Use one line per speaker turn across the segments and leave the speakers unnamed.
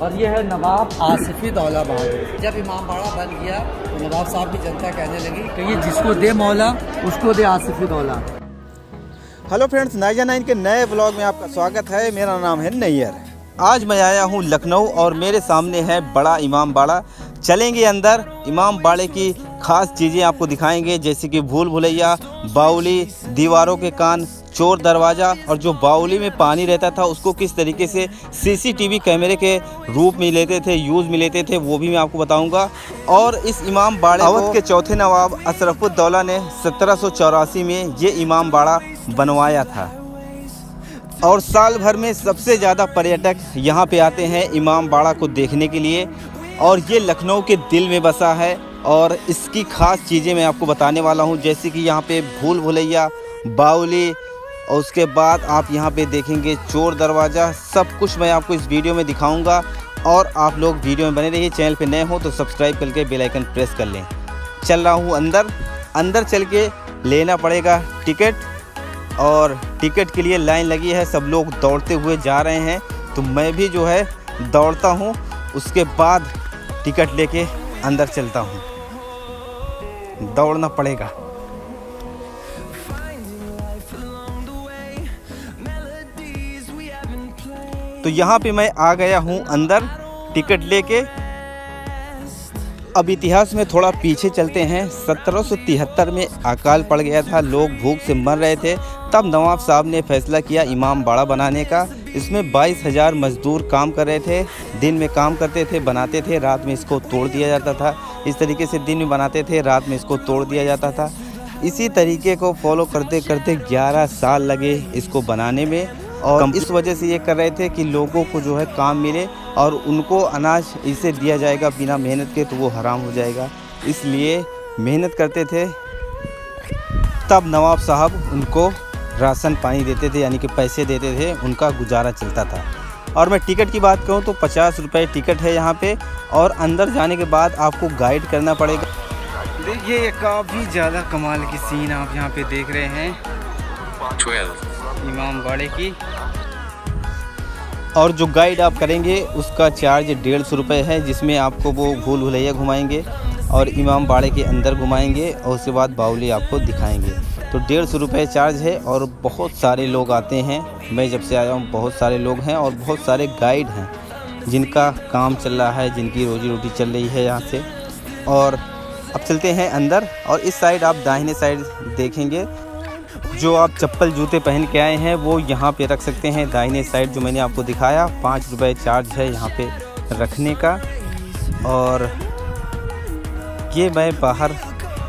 और ये है नवाब आसिफी दौला बहादुर। जब इमाम बाड़ा बन गया तो नवाब साहब की जनता कहने लगी कि ये जिसको दे मौला उसको दे आसिफी दौला।
हेलो फ्रेंड्स, नाइजा 9 के नए ब्लॉग में आपका स्वागत है। मेरा नाम है नैयर। आज मैं आया हूँ लखनऊ और मेरे सामने है बड़ा इमाम बाड़ा। चलेंगे अंदर, इमाम बाड़े की खास चीज़ें आपको दिखाएंगे, जैसे कि भूल भुलैया, बाउली, दीवारों के कान, चोर दरवाज़ा, और जो बाउली में पानी रहता था उसको किस तरीके से सीसीटीवी कैमरे के रूप में लेते थे, यूज़ में लेते थे, वो भी मैं आपको बताऊंगा। और इस इमाम बाड़े अवध के चौथे नवाब अशरफुद्दौला ने 1784 में ये इमाम बाड़ा बनवाया था। और साल भर में सबसे ज़्यादा पर्यटक यहाँ पे आते हैं इमाम बाड़ा को देखने के लिए। और ये लखनऊ के दिल में बसा है और इसकी ख़ास चीज़ें मैं आपको बताने वाला हूँ, जैसे कि यहाँ पे भूल भुलैया, बाउली, और उसके बाद आप यहाँ पे देखेंगे चोर दरवाज़ा। सब कुछ मैं आपको इस वीडियो में दिखाऊंगा और आप लोग वीडियो में बने रहिए। चैनल पे नए हो तो सब्सक्राइब करके बेल आइकन प्रेस कर लें। चल रहा हूँ अंदर चल के लेना पड़ेगा टिकट, और टिकट के लिए लाइन लगी है, सब लोग दौड़ते हुए जा रहे हैं, तो मैं भी जो है दौड़ता हूँ। उसके बाद टिकट लेके अंदर चलता हूँ, दौड़ना पड़ेगा। तो यहाँ पे मैं आ गया हूँ अंदर टिकट लेके। अब इतिहास में थोड़ा पीछे चलते हैं। 1773 में अकाल पड़ गया था, लोग भूख से मर रहे थे। तब नवाब साहब ने फैसला किया इमाम बाड़ा बनाने का। इसमें 22,000 मजदूर काम कर रहे थे। दिन में काम करते थे, बनाते थे, रात में इसको तोड़ दिया जाता था। इस तरीके से दिन में बनाते थे, रात में इसको तोड़ दिया जाता था। इसी तरीके को फॉलो करते करते 11 साल लगे इसको बनाने में। और इस वजह से ये कर रहे थे कि लोगों को जो है काम मिले और उनको अनाज इसे दिया जाएगा बिना मेहनत के तो वो हराम हो जाएगा, इसलिए मेहनत करते थे। तब नवाब साहब उनको राशन पानी देते थे, यानी कि पैसे देते थे, उनका गुजारा चलता था। और मैं टिकट की बात करूं तो 50 रुपये टिकट है यहाँ पे। और अंदर जाने के बाद आपको गाइड करना पड़ेगा। देखिए काफ़ी ज़्यादा कमाल की सीन आप यहाँ पे देख रहे हैं इमाम बाड़े की। और जो गाइड आप करेंगे उसका चार्ज 150 रुपये है, जिसमें आपको वो भूल भुलैया घुमाएंगे और इमाम बाड़े के अंदर घुमाएंगे और उसके बाद बाउली आपको दिखाएंगे। तो 150 रुपये चार्ज है। और बहुत सारे लोग आते हैं, मैं जब से आया हूँ बहुत सारे लोग हैं और बहुत सारे गाइड हैं जिनका काम चल रहा है, जिनकी रोजी रोटी चल रही है यहाँ से। और अब चलते हैं अंदर। और इस साइड आप दाहिने साइड देखेंगे, जो आप चप्पल जूते पहन के आए हैं वो यहाँ पे रख सकते हैं। दाहिने साइड जो मैंने आपको दिखाया 5 रुपये चार्ज है यहाँ पे रखने का। और ये मैं बाहर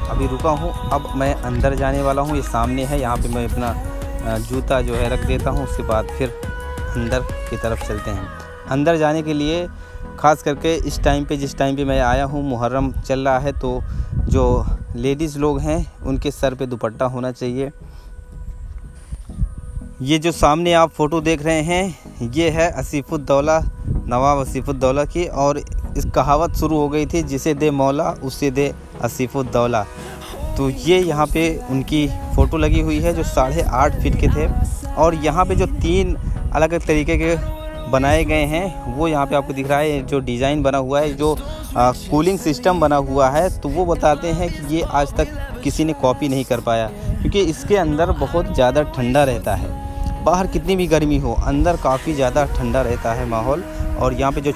अभी रुका हूँ, अब मैं अंदर जाने वाला हूँ। ये सामने है, यहाँ पे मैं अपना जूता जो है रख देता हूँ, उसके बाद फिर अंदर की तरफ चलते हैं। अंदर जाने के लिए ख़ास करके इस टाइम पे, जिस टाइम पे मैं आया हूँ, मुहर्रम चल रहा है, तो जो लेडीज़ लोग हैं उनके सर पे दुपट्टा होना चाहिए। ये जो सामने आप फ़ोटो देख रहे हैं ये है आसिफुद्दौला, नवाब आसिफुद्दौला की। और इस कहावत शुरू हो गई थी, जिसे दे मौला उसे दे आसिफुद्दौला। तो ये यहाँ पे उनकी फ़ोटो लगी हुई है जो 8.5 फीट के थे। और यहाँ पे जो 3 अलग अलग तरीके के बनाए गए हैं वो यहाँ पे आपको दिख रहा है। जो डिज़ाइन बना हुआ है, जो कूलिंग सिस्टम बना हुआ है, तो वो बताते हैं कि ये आज तक किसी ने कॉपी नहीं कर पाया, क्योंकि इसके अंदर बहुत ज़्यादा ठंडा रहता है। बाहर कितनी भी गर्मी हो, अंदर काफ़ी ज़्यादा ठंडा रहता है माहौल। और यहाँ पे जो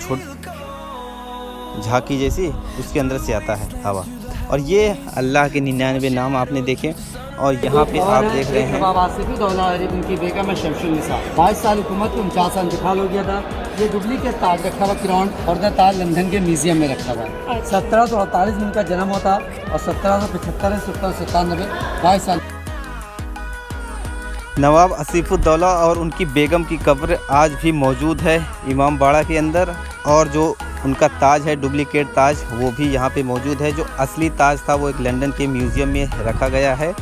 झांकी जैसी उसके अंदर से आता है हवा। और ये अल्लाह के 99 नाम आपने देखे। और यहाँ पे आप देख रहे हैं
नवाब आसिफी दौला और उनकी बेगम है शमशुन्निसा। 22 साल हुकूमत को 49 साल इंतकाल हो गया था। ये डुप्लीकेट ताज रखा हुआ क्राउन, और द ताज लंदन के म्यूजियम में रखा हुआ है। 1748 में उनका जन्म होता और 1775 से 1797 22 साल।
नवाब आसिफुद्दौला और उनकी बेगम की कब्र आज भी मौजूद है इमाम बाड़ा के अंदर। और जो उनका ताज है, डुप्लीकेट ताज, वो भी यहाँ पे मौजूद है। जो असली ताज था वो एक लंदन के म्यूज़ियम में रखा गया है।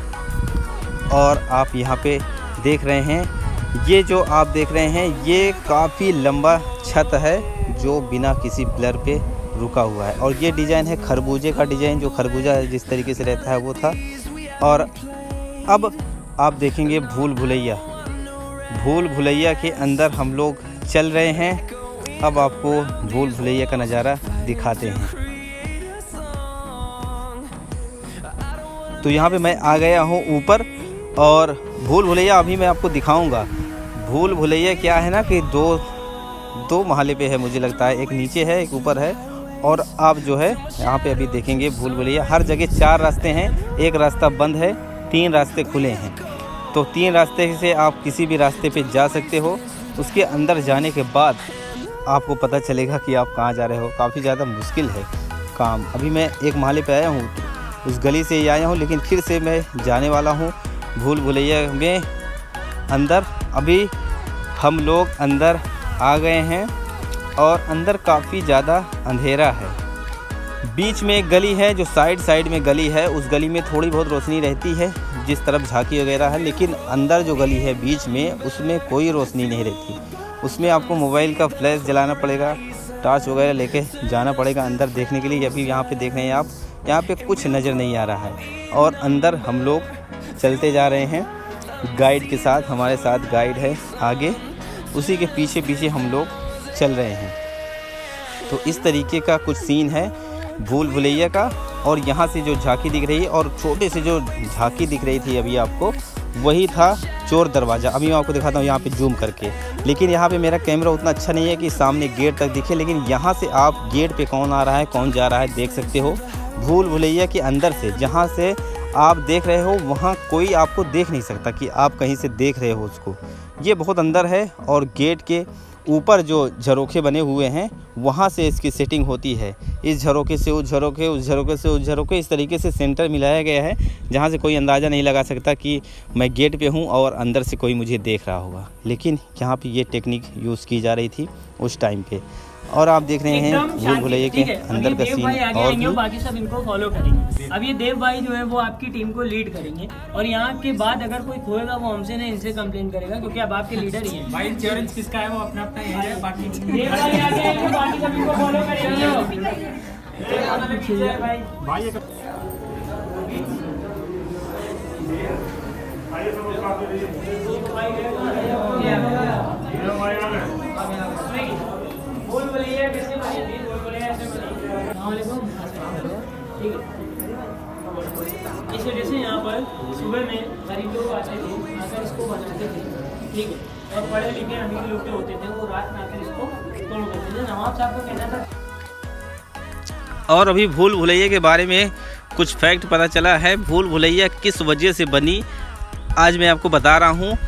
और आप यहाँ पे देख रहे हैं, ये जो आप देख रहे हैं ये काफ़ी लंबा छत है जो बिना किसी पिलर पे रुका हुआ है। और ये डिज़ाइन है खरबूजे का डिज़ाइन, जो खरबूजा जिस तरीके से रहता है वो था। और अब आप देखेंगे भूल भुलैया। भूल भुलैया के अंदर हम लोग चल रहे हैं अब आपको भूल भुलैया का नज़ारा दिखाते हैं। तो यहाँ पे मैं आ गया हूँ ऊपर, और भूल भुलैया अभी मैं आपको दिखाऊंगा। भूल भुलैया क्या है ना कि दो महले पे है, मुझे लगता है, एक नीचे है एक ऊपर है। और आप जो है यहाँ पे अभी देखेंगे भूल भुलैया, हर जगह 4 रास्ते हैं, एक रास्ता बंद है, 3 रास्ते खुले हैं। तो 3 रास्ते से आप किसी भी रास्ते पे जा सकते हो। उसके अंदर जाने के बाद आपको पता चलेगा कि आप कहाँ जा रहे हो। काफ़ी ज़्यादा मुश्किल है काम। अभी मैं एक महले पे आया हूँ, उस गली से ही आया हूँ, लेकिन फिर से मैं जाने वाला हूँ भूल भुलैया में अंदर। अभी हम लोग अंदर आ गए हैं और अंदर काफ़ी ज़्यादा अंधेरा है। बीच में एक गली है, जो साइड में गली है, उस गली में थोड़ी बहुत रोशनी रहती है जिस तरफ झांकी वगैरह है, लेकिन अंदर जो गली है बीच में, उसमें कोई रोशनी नहीं रहती। उसमें आपको मोबाइल का फ्लैश जलाना पड़ेगा, टॉर्च वगैरह लेके जाना पड़ेगा अंदर देखने के लिए। अभी यहाँ पे देख रहे हैं आप, यहाँ पे कुछ नज़र नहीं आ रहा है। और अंदर हम लोग चलते जा रहे हैं गाइड के साथ, हमारे साथ गाइड है आगे, उसी के पीछे पीछे हम लोग चल रहे हैं। तो इस तरीके का कुछ सीन है भूल भुलैया का। और यहाँ से जो झांकी दिख रही है, और छोटे से जो झांकी दिख रही थी अभी आपको, वही था चोर दरवाज़ा। अभी मैं आपको दिखाता हूँ यहाँ पे जूम करके, लेकिन यहाँ पे मेरा कैमरा उतना अच्छा नहीं है कि सामने गेट तक दिखे, लेकिन यहाँ से आप गेट पे कौन आ रहा है कौन जा रहा है देख सकते हो। भूल भुलैया के अंदर से, जहाँ से आप देख रहे हो, वहाँ कोई आपको देख नहीं सकता कि आप कहीं से देख रहे हो उसको। ये बहुत अंदर है, और गेट के ऊपर जो झरोखे बने हुए हैं वहाँ से इसकी सेटिंग होती है। इस झरोखे से उस झरोखे, उस झरोखे से उस झरोखे, इस तरीके से सेंटर मिलाया गया है, जहाँ से कोई अंदाज़ा नहीं लगा सकता कि मैं गेट पे हूँ और अंदर से कोई मुझे देख रहा होगा। लेकिन यहाँ पे ये टेक्निक यूज़ की जा रही थी उस टाइम पे। और आप देख रहे हैं भूल भुलैया के अंदर का सीन। और भी
बाकी सब इनको फॉलो करेंगे। अब ये देव भाई जो है वो आपकी टीम को लीड करेंगे, और यहाँ के बाद अगर कोई खोएगा वो हमसे नहीं, इनसे कंप्लेन करेगा, क्योंकि अब आपके लीडर ही हैं। भाई चैलेंज किसका है वो अपना अपना है, बाकी देव भाई आगे आएंगे, बाकी सब इनको फॉलो करेंगे। भाई बोल बोलिए कैसे बनी, बोल बोलिए ऐसे बनी। ठीक है, इस वजह से यहाँ पर सुबह में गरीब लोग आते थे, आकर इसको बनाते थे। ठीक है, और पढ़े लिखे अमीर लोग जो होते थे वो रात में आकर इसको फॉलो करते थे। नवाब साहब का कहना था।
और अभी भूल भुलैया के बारे में कुछ फैक्ट पता चला है। भूल भुलैया किस वजह से बनी, आज मैं आपको बता रहा हूँ।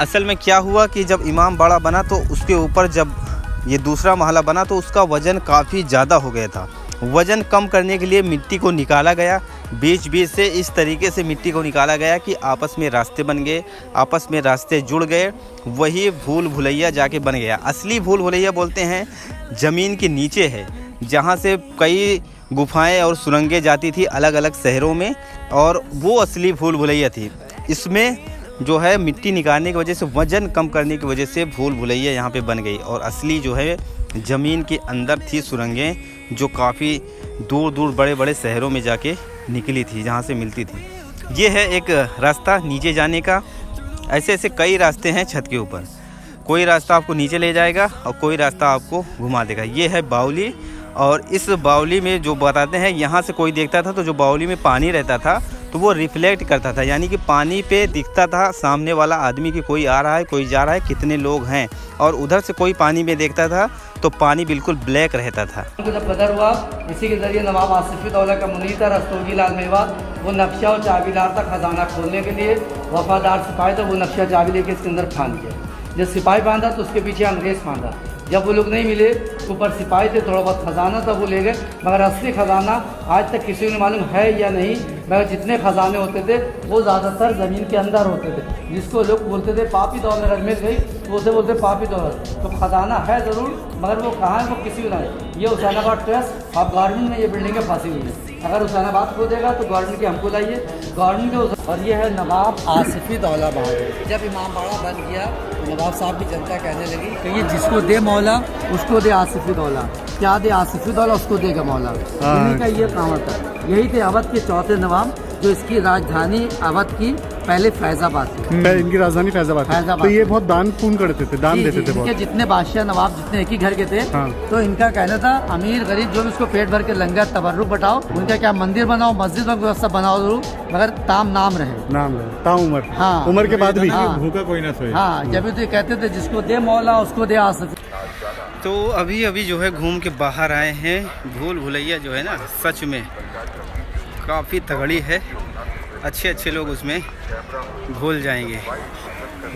असल में क्या हुआ कि जब इमाम बाड़ा बना, तो उसके ऊपर जब ये दूसरा महला बना, तो उसका वज़न काफ़ी ज़्यादा हो गया था। वज़न कम करने के लिए मिट्टी को निकाला गया, बीच बीच से इस तरीके से मिट्टी को निकाला गया कि आपस में रास्ते बन गए, आपस में रास्ते जुड़ गए। वही भूल भुलैया जाके बन गया। असली भूल भुलैया बोलते हैं ज़मीन के नीचे है, जहाँ से कई गुफाएं और सुरंगें जाती थी अलग अलग शहरों में, और वो असली भूल भुलैया थी। इसमें जो है मिट्टी निकालने की वजह से, वज़न कम करने की वजह से भूल भुलैया यहाँ पे बन गई। और असली जो है ज़मीन के अंदर थी सुरंगें, जो काफ़ी दूर दूर बड़े बड़े शहरों में जाके निकली थी, जहाँ से मिलती थी। ये है एक रास्ता नीचे जाने का। ऐसे ऐसे कई रास्ते हैं छत के ऊपर। कोई रास्ता आपको नीचे ले जाएगा और कोई रास्ता आपको घुमा देगा। ये है बावली, और इस बावली में जो बताते हैं, यहाँ से कोई देखता था तो जो बावली में पानी रहता था तो वो रिफ्लेक्ट करता था, यानी कि पानी पे दिखता था सामने वाला आदमी कि कोई आ रहा है, कोई जा रहा है, कितने लोग हैं। और उधर से कोई पानी में देखता था तो पानी बिल्कुल ब्लैक रहता था।
जब गदर हुआ, इसी के जरिए नवाब आसिफ-उद-दौला का मुनीर था रस्तोगी लाल मेवात, वो नक्शा और चाबी लाया था खजाना खोलने के लिए। वफादार सिपाही था, वो नक्शा चाबी लेके इसके अंदर फांद दिया। जब सिपाही बांधा तो उसके पीछे अंग्रेज़ बांधा। जब वो लोग नहीं मिले, ऊपर सिपाही थे, थोड़ा बहुत ख़जाना था वो ले गए, मगर असली ख़जाना आज तक किसी को मालूम है या नहीं। मगर जितने ख़जाने होते थे वो ज़्यादातर ज़मीन के अंदर होते थे, जिसको लोग बोलते थे पापी दौलत। अजमेर गई तो उसे बोलते पापी दौलत। तो ख़जाना है ज़रूर, मगर वो कहाँ है वो किसी को नहीं। ये हुसैनाबाद ट्रस्ट अब गवर्नमेंट में ये बिल्डिंगें फंसी हुई है। अगर हुसैनाबाद खो देगा तो गवर्नमेंट के हमको लाइए, गवर्नमेंट के। और ये है नवाब आसिफ-उद-दौला बहादुर। जब इमाम बाड़ा बन गया तो नवाब साहब की जनता कहने लगी कि ये जिसको दे मौला उसको दे आसिफ-उद-दौला, क्या दे आसिफ-उद-दौला उसको देगा मौला। इन्हीं का ये काम था। यही थे अवध के चौथे नवाब जो इसकी राजधानी अवध की पहले फैजाबाद थी।
इनकी राजधानी फैजाबाद थी।
फैजाबाद।
तो ये बहुत दान पुण्य करते थे, दान
जी,
देते
जी,
थे
इनके
बहुत।
जितने बादशाह नवाब जितने एक ही घर के थे,
हाँ।
तो इनका कहना था अमीर गरीब जो भी उसको पेट भर के लंगर तबर्रुक बटाओ, उनका क्या मंदिर बनाओ, मस्जिद में व्यवस्था बनाओ जरूर, मगर ताम नाम रहे।
नाम है ताउमर।
हाँ।
उम्र के बाद भी।
हाँ।
भूखा कोई ना सोए।
हाँ, जब भी तो ये कहते थे जिसको दे मौला उसको दे आसफ।
तो अभी अभी जो है घूम के बाहर आए हैं। भूल भुलैया जो है ना, सच में काफ़ी तगड़ी है। अच्छे अच्छे लोग उसमें भूल जाएंगे।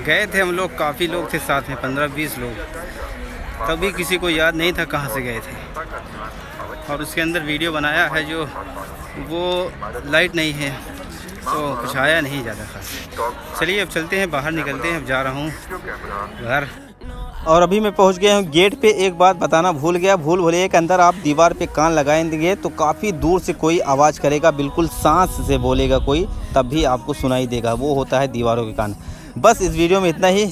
गए थे हम लोग, काफ़ी लोग थे साथ में, 15-20 लोग। तभी किसी को याद नहीं था कहाँ से गए थे। और उसके अंदर वीडियो बनाया है जो वो लाइट नहीं है तो कुछ आया नहीं ज़्यादा खास। चलिए अब चलते हैं, बाहर निकलते हैं। अब जा रहा हूँ घर। और अभी मैं पहुंच गया हूं गेट पे। एक बात बताना भूल गया, भूल भुलैया के अंदर आप दीवार पे कान लगाएंगे तो काफ़ी दूर से कोई आवाज़ करेगा, बिल्कुल सांस से बोलेगा कोई, तब भी आपको सुनाई देगा। वो होता है दीवारों के कान। बस इस वीडियो में इतना ही।